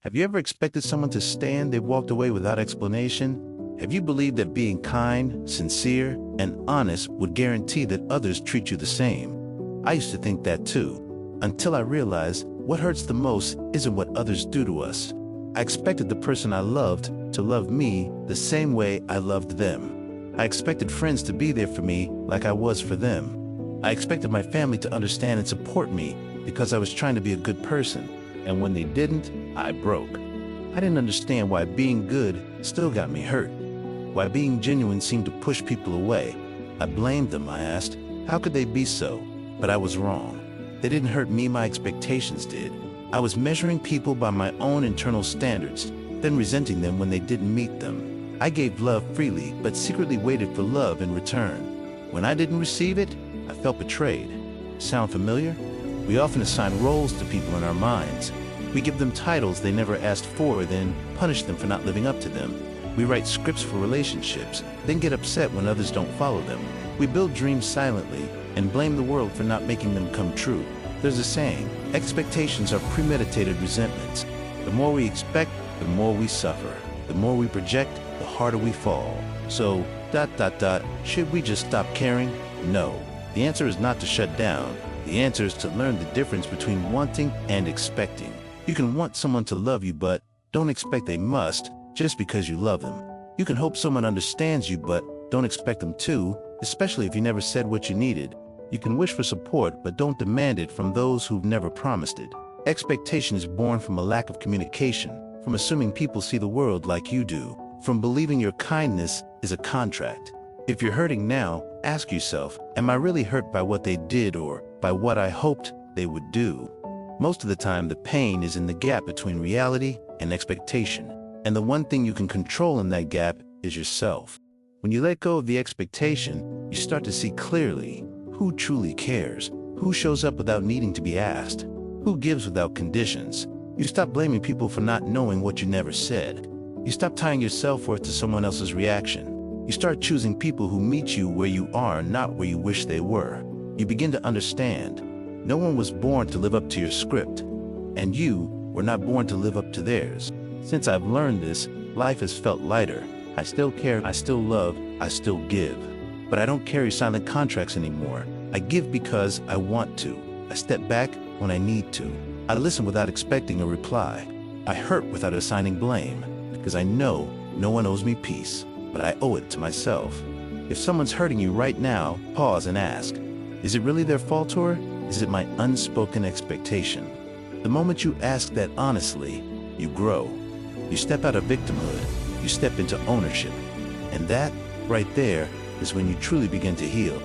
Have you ever expected someone to stay and they walked away without explanation? Have you believed that being kind, sincere, and honest would guarantee that others treat you the same? I used to think that too, until I realized what hurts the most isn't what others do to us. I expected the person I loved to love me the same way I loved them. I expected friends to be there for me like I was for them. I expected my family to understand and support me because I was trying to be a good person. And when they didn't, I broke. I didn't understand why being good still got me hurt. Why being genuine seemed to push people away. I blamed them, I asked. How could they be so? But I was wrong. They didn't hurt me, my expectations did. I was measuring people by my own internal standards, then resenting them when they didn't meet them. I gave love freely, but secretly waited for love in return. When I didn't receive it, I felt betrayed. Sound familiar? We often assign roles to people in our minds. We give them titles they never asked for, then punish them for not living up to them. We write scripts for relationships, then get upset when others don't follow them. We build dreams silently and blame the world for not making them come true. There's a saying, expectations are premeditated resentments. The more we expect, the more we suffer. The more we project, the harder we fall. So, should we just stop caring? No. The answer is not to shut down. The answer is to learn the difference between wanting and expecting. You can want someone to love you, but don't expect they must just because you love them. You can hope someone understands you, but don't expect them to, especially if you never said what you needed. You can wish for support, but don't demand it from those who've never promised it. Expectation is born from a lack of communication, from assuming people see the world like you do, from believing your kindness is a contract. If you're hurting now, ask yourself, am I really hurt by what they did or by what I hoped they would do? Most of the time, the pain is in the gap between reality and expectation. And the one thing you can control in that gap is yourself. When you let go of the expectation, you start to see clearly who truly cares, who shows up without needing to be asked, who gives without conditions. You stop blaming people for not knowing what you never said. You stop tying your self-worth to someone else's reaction. You start choosing people who meet you where you are, not where you wish they were. You begin to understand. No one was born to live up to your script, and you were not born to live up to theirs. Since I've learned this, life has felt lighter. I still care, I still love, I still give. But I don't carry silent contracts anymore. I give because I want to. I step back when I need to. I listen without expecting a reply. I hurt without assigning blame, because I know no one owes me peace, but I owe it to myself. If someone's hurting you right now, pause and ask, is it really their fault, or is it my unspoken expectation? The moment you ask that honestly, you grow. You step out of victimhood, you step into ownership. And that, right there, is when you truly begin to heal.